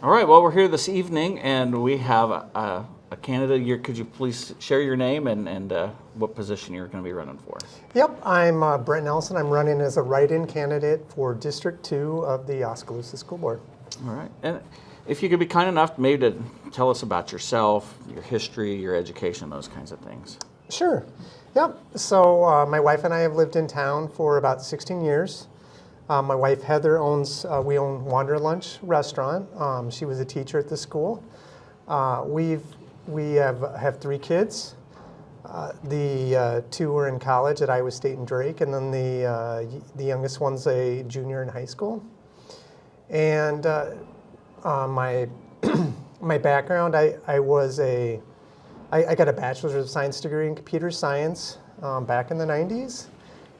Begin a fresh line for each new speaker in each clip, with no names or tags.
All right, well, we're here this evening, and we have a candidate here. Could you please share your name and what position you're going to be running for?
Yep, I'm Brent Nelson. I'm running as a write-in candidate for District 2 of the Oskaloosa School Board.
All right, and if you could be kind enough maybe to tell us about yourself, your history, your education, those kinds of things.
Sure. Yep, so my wife and I have lived in town for about 16 years. My wife Heather we own Wander Lunch restaurant. She was a teacher at the school. We have 3 kids. The 2 were in college at Iowa State and Drake, and then the youngest one's a junior in high school. And my my background, I got a bachelor's of science degree in computer science back in the 90s.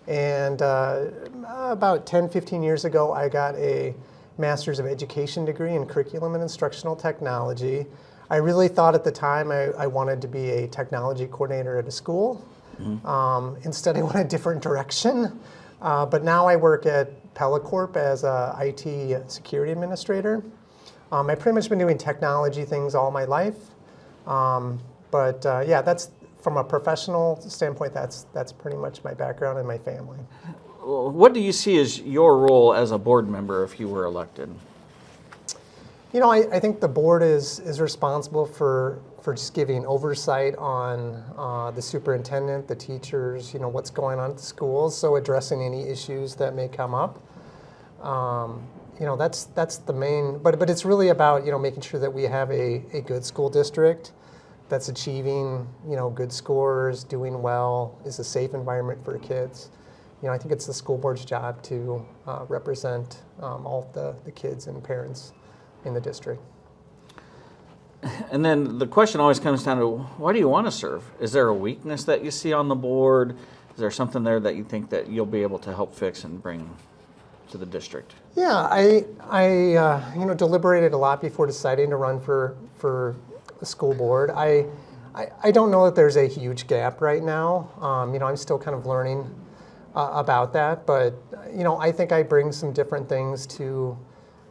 And about 10, 15 years ago, I got a master's of education degree in curriculum and instructional technology. I really thought at the time I wanted to be a technology coordinator at a school. Mm-hmm. Instead, I went a different direction. But now I work at Pellicorp as a IT security administrator. I've pretty much been doing technology things all my life. Yeah, that's from a professional standpoint, that's pretty much my background and my family.
What do you see as your role as a board member if you were elected?
You know, I think the board is responsible for just giving oversight on the superintendent, the teachers, you know, what's going on at the schools, so addressing any issues that may come up. You know, that's the main, but it's really about, you know, making sure that we have a good school district that's achieving, you know, good scores, doing well, is a safe environment for kids. You know, I think it's the school board's job to represent all the kids and parents in the district.
And then the question always comes down to, why do you want to serve? Is there a weakness that you see on the board? Is there something there that you think that you'll be able to help fix and bring to the district?
Yeah, I you know, deliberated a lot before deciding to run for the school board. I don't know that there's a huge gap right now. You know, I'm still kind of learning about that, but you know, I think I bring some different things to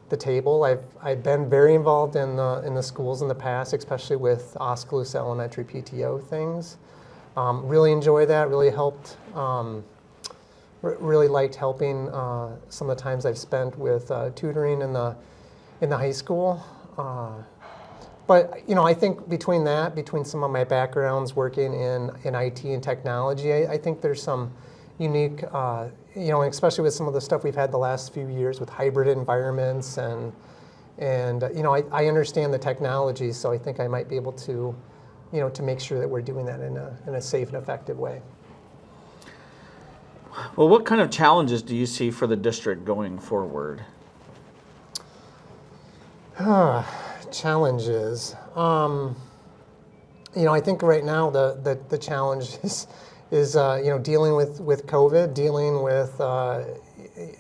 the table. I've been very involved in the schools in the past, especially with Oskaloosa Elementary PTO things. Really enjoy that. Really helped. Really liked helping some of the times I've spent with tutoring in the high school. But you know, I think between some of my backgrounds working in IT and technology, I think there's some unique, you know, especially with some of the stuff we've had the last few years with hybrid environments and you know, I understand the technology, so I think I might be able to, you know, to make sure that we're doing that in a safe and effective way.
Well, what kind of challenges do you see for the district going forward?
Challenges. You know, I think right now the challenge is you know, dealing with COVID, dealing with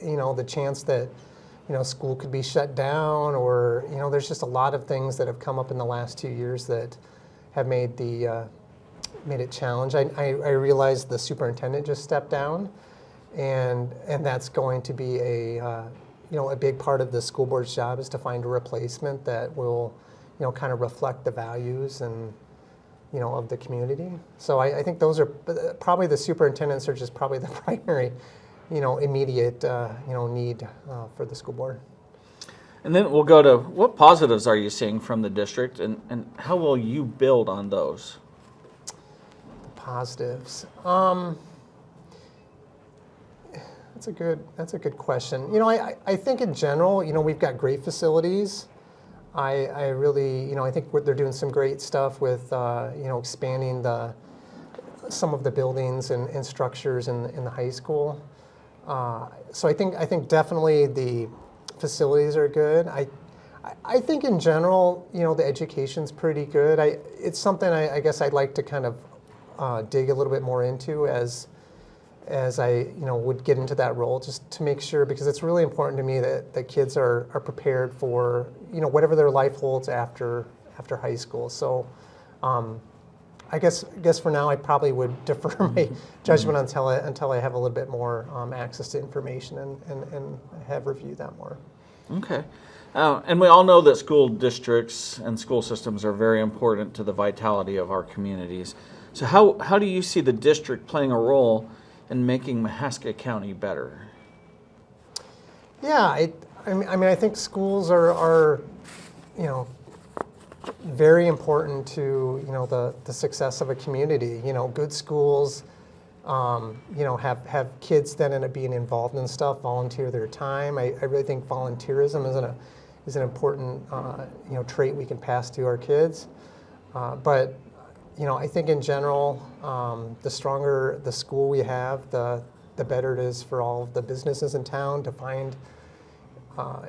you know, the chance that, you know, school could be shut down, or you know, there's just a lot of things that have come up in the last 2 years that have made it challenge. I realize the superintendent just stepped down, and that's going to be you know, a big part of the school board's job is to find a replacement that will, you know, kind of reflect the values and, you know, of the community. So I think those are probably, the superintendent search is probably the primary, you know, immediate, you know, need for the school board.
And then we'll go to, what positives are you seeing from the district, and how will you build on those?
The positives. That's a good question. You know, I think in general, you know, we've got great facilities. I really, you know, I think they're doing some great stuff with, you know, expanding some of the buildings and structures in the high school. So I think definitely the facilities are good. I think in general, you know, the education's pretty good. It's something I guess I'd like to kind of dig a little bit more into as I, you know, would get into that role, just to make sure, because it's really important to me that kids are prepared for, you know, whatever their life holds after high school. So I guess for now I probably would defer my judgment until I have a little bit more access to information and have reviewed that more.
Okay. And we all know that school districts and school systems are very important to the vitality of our communities. So how do you see the district playing a role in making Mahaska County better?
Yeah, I think schools are you know, very important to, you know, the success of a community. You know, good schools, you know, have kids that end up being involved in stuff, volunteer their time. I really think volunteerism is an important, you know, trait we can pass to our kids. But, you know, I think in general, the stronger the school we have, the better it is for all of the businesses in town to find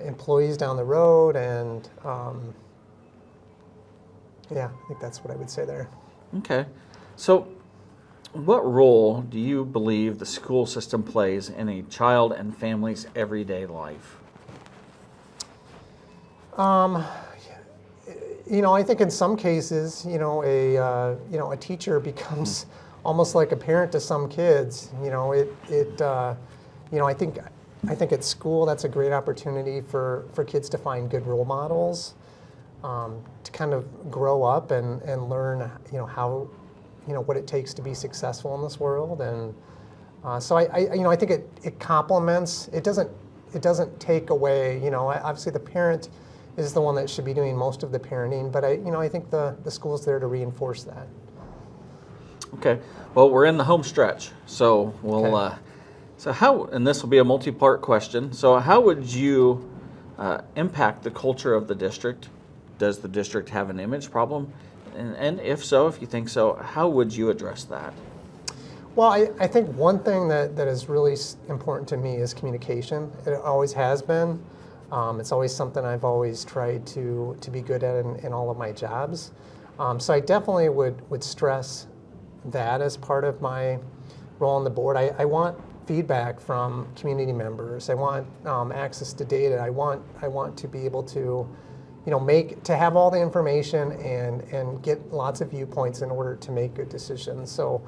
employees down the road. And yeah, I think that's what I would say there.
Okay. So what role do you believe the school system plays in a child and family's everyday life?
You know, I think in some cases, you know, a teacher becomes almost like a parent to some kids. You know, you know, I think at school that's a great opportunity for kids to find good role models, to kind of grow up and learn, you know, how, you know, what it takes to be successful in this world. And so you know, I think it complements. It doesn't take away. You know, obviously the parent is the one that should be doing most of the parenting, but you know, I think the school's there to reinforce that.
Okay. Well, we're in the home stretch, so we'll.
Okay.
So how, and this will be a multi-part question. So how would you impact the culture of the district? Does the district have an image problem? And if so, if you think so, how would you address that?
Well, I think one thing that is really important to me is communication. It always has been. It's always something I've always tried to be good at in all of my jobs. So I definitely would stress that as part of my role on the board. I want feedback from community members. I want access to data. I want to be able to, you know, to have all the information and get lots of viewpoints in order to make good decisions. So,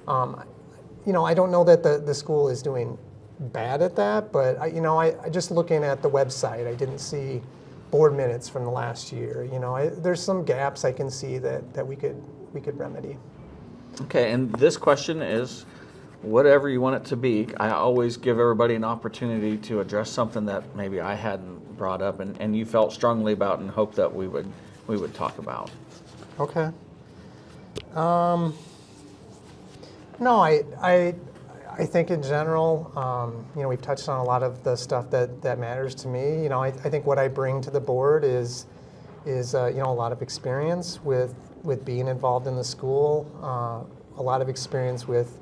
you know, I don't know that the school is doing bad at that, but you know, I just looking at the website, I didn't see board minutes from the last year. You know, there's some gaps I can see that we could remedy.
Okay, and this question is whatever you want it to be. I always give everybody an opportunity to address something that maybe I hadn't brought up and you felt strongly about and hope that we would talk about.
Okay. No, I think in general, you know, we've touched on a lot of the stuff that matters to me. You know, I think what I bring to the board is you know, a lot of experience with being involved in the school, a lot of experience with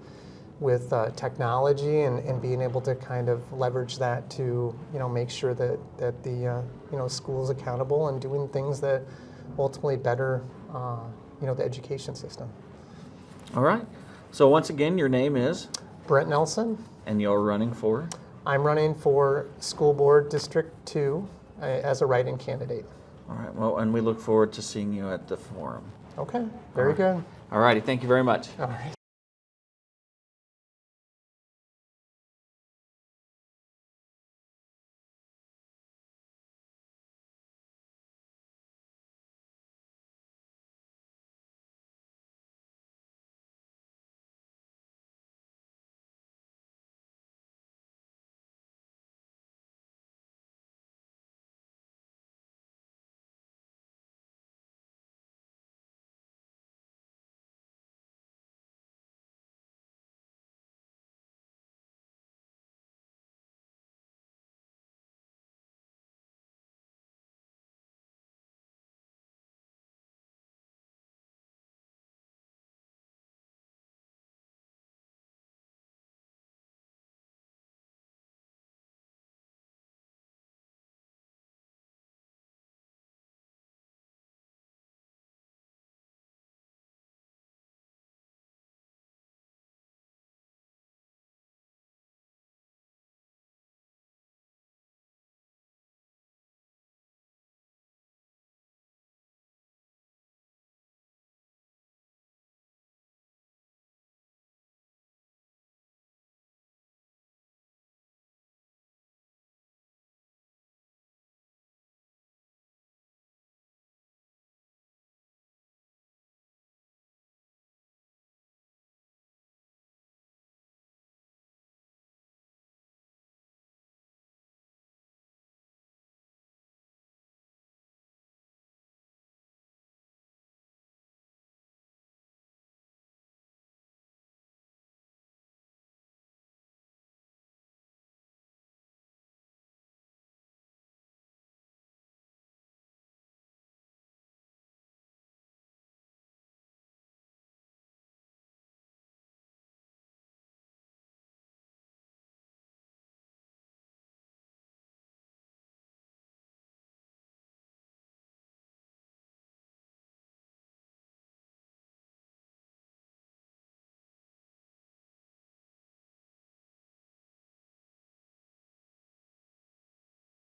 technology and being able to kind of leverage that to, you know, make sure that the you know, school is accountable and doing things that ultimately better you know, the education system.
All right. So once again, your name is?
Brent Nelson.
And you're running for?
I'm running for School Board District 2 as a write-in candidate.
All right. Well, and we look forward to seeing you at the forum.
Okay. Very good.
All righty. Thank you very much.
All right.